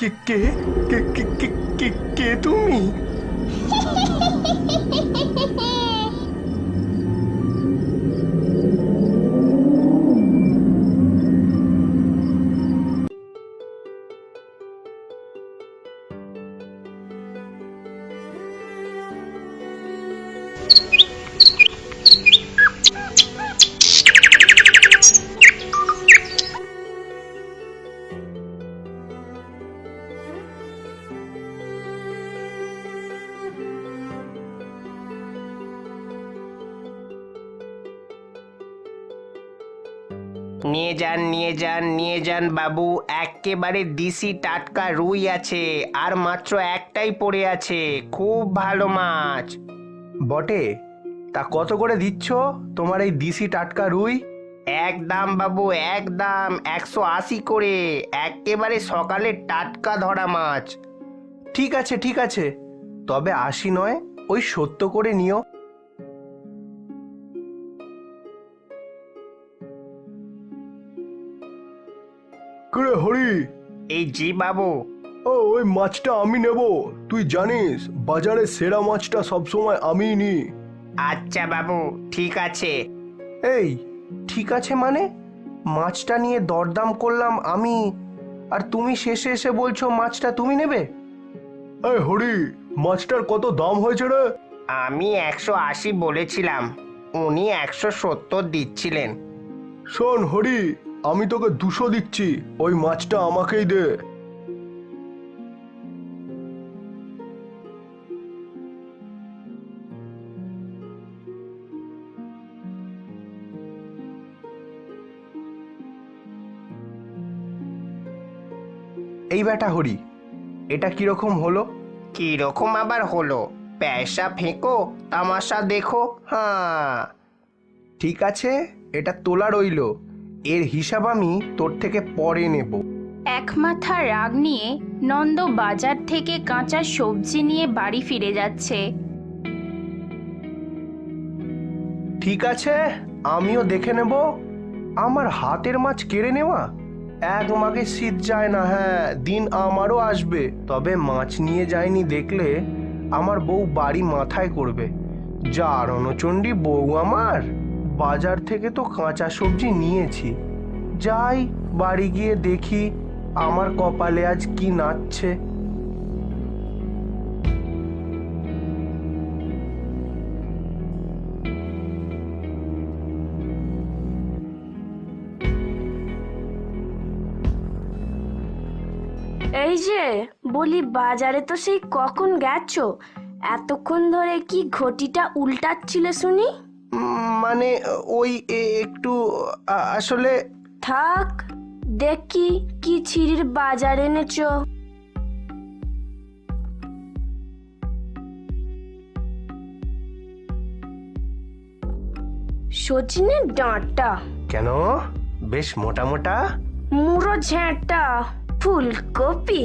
কে কে কে কে কে কে কে তুমি? নিয়ে যান বাবু, একেবারে দিশি টাটকা রুই আছে, আর মাত্র একটাই পড়ে আছে। খুব ভালো মাছ। বটে, তা কত করে দিচ্ছ তোমার এই দিশি টাটকা রুই? একদম বাবু, একদম 180 করে, একেবারে সকালে টাটকা ধরা মাছ। ঠিক আছে ঠিক আছে, তবে 80 নয়, ওই 70 করে নিও। কে হরি? এই জি বাবু। ওই মাছটা আমি নেব। তুই জানিস বাজারে সেরা মাছটা সবসময় আমিই নিই। আচ্ছা বাবু, ঠিক আছে। এই ঠিক আছে মানে? মাছটা নিয়ে দরদাম করলাম আমি, আর তুমি শেষে এসে বলছো মাছটা তুমি নেবে? এই হরি, মাছটার কত দাম হয়েছে রে? আমি 180 বলেছিলাম, উনি 170 দিচ্ছিলেন। শোন হরি, আমি তোকে 200 দিচ্ছি, ওই মাছটা আমাকেই দে। এই বেটা হরি, এটা কিরকম হলো? কিরকম আবার হলো? পয়সা ফেঁকো, তামাশা দেখো। হ্যাঁ, ঠিক আছে, এটা তোলা রইলো, এর হিসাব আমি তোর থেকে পরে নেব। এক মাথা রাগ নিয়ে নন্দ বাজার থেকে কাঁচা সবজি নিয়ে বাড়ি ফিরে যাচ্ছে। ঠিক আছে, আমিও দেখে নেব। আমার হাতের মাছ কেড়ে নেওয়া, এক মাঘে শীত যায় না। হ্যাঁ, দিন আমারও আসবে, তবে মাছ নিয়ে যায়নি দেখলে আমার বউ বাড়ি মাথায় করবে। যা রণচণ্ডী বউ আমার, বাজার থেকে তো কাঁচা সবজি নিয়েছি। যাই বাড়ি গিয়ে দেখি আমার কপালে আজ কি নাচছে। এই যে বলি, বাজারে তো সেই কখন গেছো? এতক্ষণ ধরে কি ঘটিটা উল্টাচ্ছিলে শুনি? মানে ওই একটু আসলে। থাক, দেখি কি ছিঁড়ির বাজার এনেছো। সজনের ডাঁটা। কেন, বেশ মোটা মোটা। মুড়ো ঝ্যাঁটা। ফুলকপি।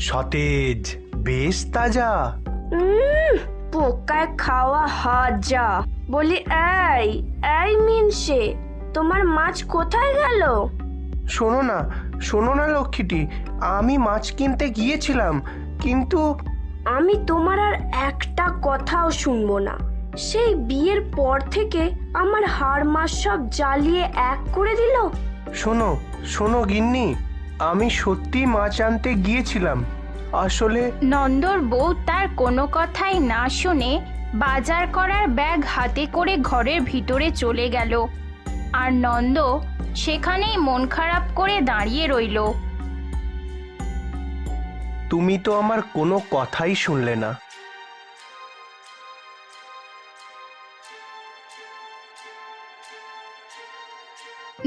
সতেজ, বেশ তাজা। পোকায় খাওয়া হাজা। বলি, এই এই মিনসে, তোমার মাছ কোথায় গেল? শোনো না লক্ষ্মীটি, আমি মাছ কিনতে গিয়েছিলাম, কিন্তু আমি তোমার আর একটা কথাও শুনবো না। সেই বিয়ের পর থেকে আমার হাড় মাস সব জ্বালিয়ে এক করে দিল। শোনো গিন্নি, আমি সত্যি মাছ আনতে গিয়েছিলাম আসলে। নন্দর বউ তার কোনো কথাই না শুনে বাজার করার ব্যাগ হাতে করে ঘরের ভিতরে চলে গেল, আর নন্দ সেখানেই মন খারাপ করে দাঁড়িয়ে রইল। তুমি তো আমার কোনো কথাই শুনলে না।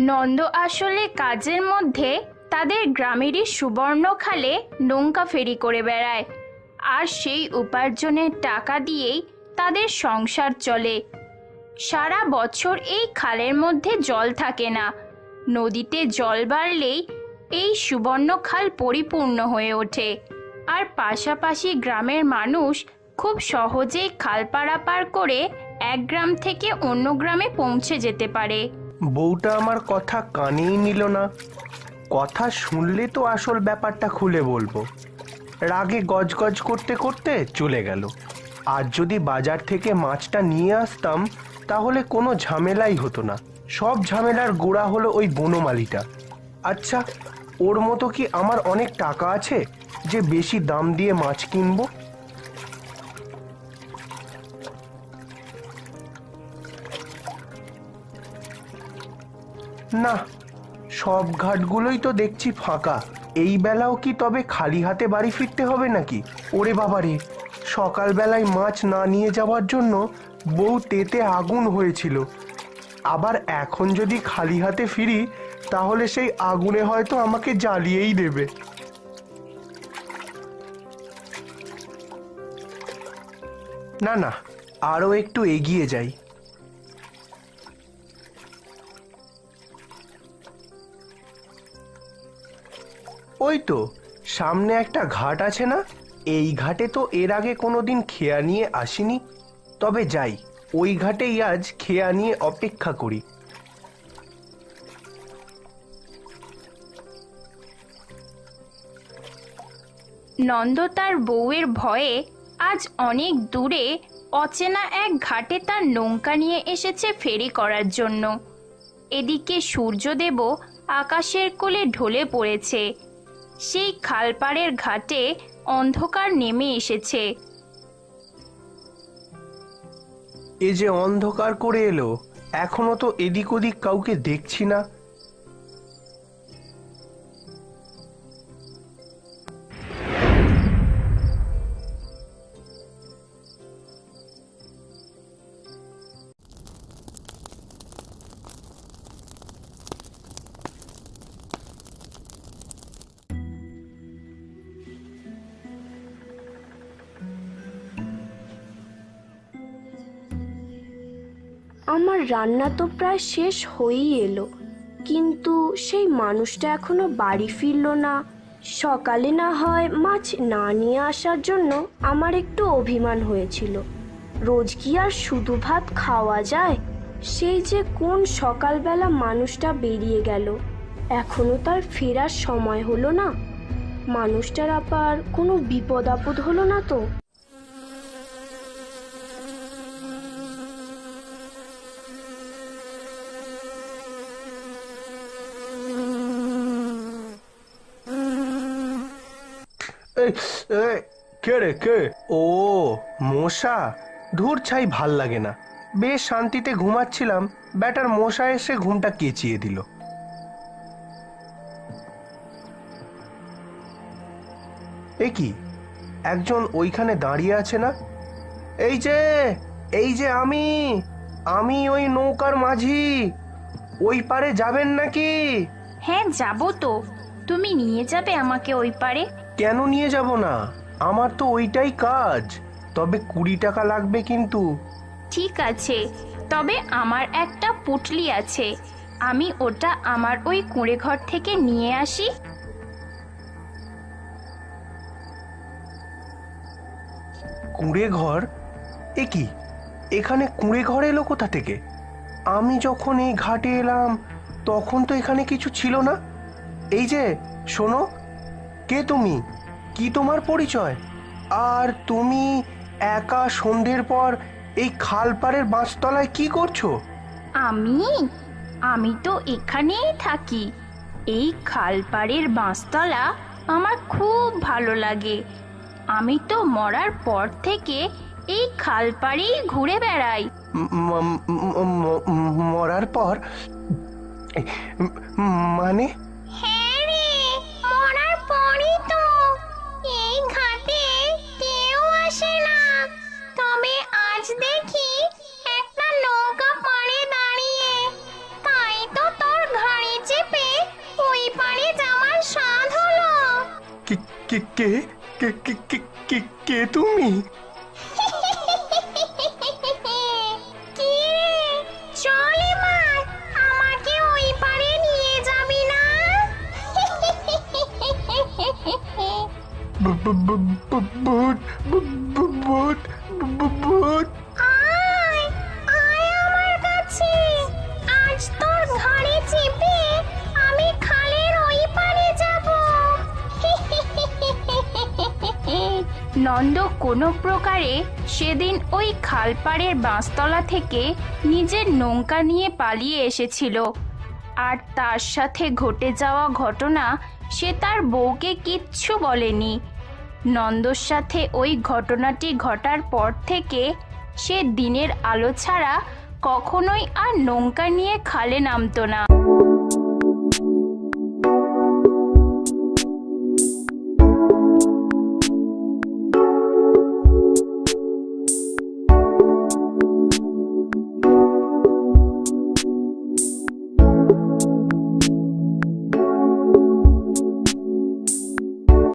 নন্দ আসলে কাজের মধ্যে তাদের গ্রামেরই সুবর্ণখালে নৌকা ফেরি করে বেড়ায়, আর সেই উপার্জনের টাকা দিয়েই তাদের সংসার চলে। সারা বছর এই খালের মধ্যে জল থাকে না, নদীতে জল বাড়লেই এই সুবর্ণখাল পরিপূর্ণ হয়ে ওঠে, আর পাশাপাশি গ্রামের মানুষ খুব সহজেই খাল পারাপার করে এক গ্রাম থেকে অন্য গ্রামে পৌঁছে যেতে পারে। বউটা আমার কথা কানেই নিল না। কথা শুনলে তো আসল ব্যাপারটা খুলে বলবো। রাগে গজগজ করতে করতে চলে গেল। আর যদি বাজার থেকে মাছটা নিয়ে আসতাম তাহলে কোনো ঝামেলাই হতো না। সব ঝামেলার গোড়া হলো ওই বনমালীটা। আচ্ছা, ওর মতো কি আমার অনেক টাকা আছে যে বেশি দাম দিয়ে মাছ কিনবো? না, সব ঘাটগুলোই তো দেখছি ফাঁকা। এই বেলাও কি তবে খালি হাতে বাড়ি ফিরতে হবে নাকি? ওরে বাবারে, সকালবেলায় মাছ না নিয়ে যাওয়ার জন্য বউ তেতে আগুন হয়েছিল, আবার এখন যদি খালি হাতে ফিরি তাহলে সেই আগুনে হয়তো আমাকে জ্বালিয়েই দেবে। না না, আরো একটু এগিয়ে যাই। ওই তো সামনে একটা ঘাট আছে না? এই ঘাটে তো এর আগে কোনোদিন খেয়া নিয়ে আসিনি। তবে যাই, ওই ঘাটেই আজ খেয়া নিয়ে অপেক্ষা করি। নন্দ তার বউয়ের ভয়ে আজ অনেক দূরে অচেনা এক ঘাটে তার নৌকা নিয়ে এসেছে ফেরি করার জন্য। এদিকে সূর্যদেবও আকাশের কোলে ঢলে পড়েছে। সেই খালপাড়ের ঘাটে অন্ধকার নেমে এসেছে। এ যে অন্ধকার করে এলো, এখনো তো এদিক ওদিক কাউকে দেখছি না। আমার রান্না তো প্রায় শেষ হয়েই এলো, কিন্তু সেই মানুষটা এখনো বাড়ি ফিরলো না। সকালে না হয় মাছ না নিয়ে আসার জন্য আমার একটু অভিমান হয়েছিল। রোজ কি আর শুধু ভাত খাওয়া যায়? সেই যে কোন সকালবেলা মানুষটা বেরিয়ে গেল, এখনো তার ফেরার সময় হলো না। মানুষটার আবার কোনো বিপদ আপদ হলো না তো? কে রে কে? ও মশা, ধুর ছাই, ভাল লাগে না। বেশ শান্তিতে ঘুমাচ্ছিলাম, ব্যাটার মশা এসে ঘুমটা কেচিয়ে দিল। এ কি, একজন ওইখানে দাঁড়িয়ে আছে না? এই যে আমি ওই নৌকার মাঝি। ওই পারে যাবেন নাকি? হ্যাঁ, যাব তো। তুমি নিয়ে যাবে আমাকে ওই পারে? কেন নিয়ে যাব না? আমার তো ওইটাই কাজ। তবে 20 টাকা লাগবে কিন্তু। ঠিক আছে, তবে আমার একটা পুটলি আছে, আমি ওটা আমার ওই কুঁড়ে ঘর থেকে নিয়ে আসি। কুঁড়ে ঘর? এ কি, এখানে কুঁড়ে ঘর এলো কোথা থেকে? আমি যখন এই ঘাটে এলাম তখন তো এখানে কিছু ছিল না। এই যে শোনো, কে তুমি? কি তোমার পরিচয়? আর তুমি একা সন্ধ্যের পর এই খালপাড়ের বাঁশতলায় কি করছো? আমি তো এখানেই থাকি। এই খালপাড়ের বাঁশতলা আমার খুব ভালো লাগে। আমি তো মরার পর থেকে এই খালপাড়েই ঘুরে বেড়াই। মরার পর মানে? হ্যাঁ রে, মরার পরই তো। এই ঘাটে কেউ আসে না, তবে আজ দেখি একটা নৌকা পাড়ে দাঁড়িয়ে। তাই তো তোর ঘাড়ে চেপে ওই পাড়ে যাওয়ার স্বাদ হলো। কে কে কে কে কে কে- কে কে তুমি? কি রে, চল এবার, আমাকে ওই পাড়ে নিয়ে যাবি না? ভূত। আয় আয় আমার কাছে। আজ তোর ঘাড়ে চেপে আমি খালের ওই পারে যাব। নন্দ কোনো প্রকারে সেদিন ওই খালপাড়ের বাঁশতলা থেকে নিজের নৌকা নিয়ে পালিয়ে এসেছিল। আর তার সাথে ঘটে যাওয়া ঘটনা সে তার বউকে কিচ্ছু বলেনি। নন্দর সাথে ওই ঘটনাটি ঘটার পর থেকে সে দিনের আলো ছাড়া কখনোই আর নৌকা নিয়ে খালে নামতো না।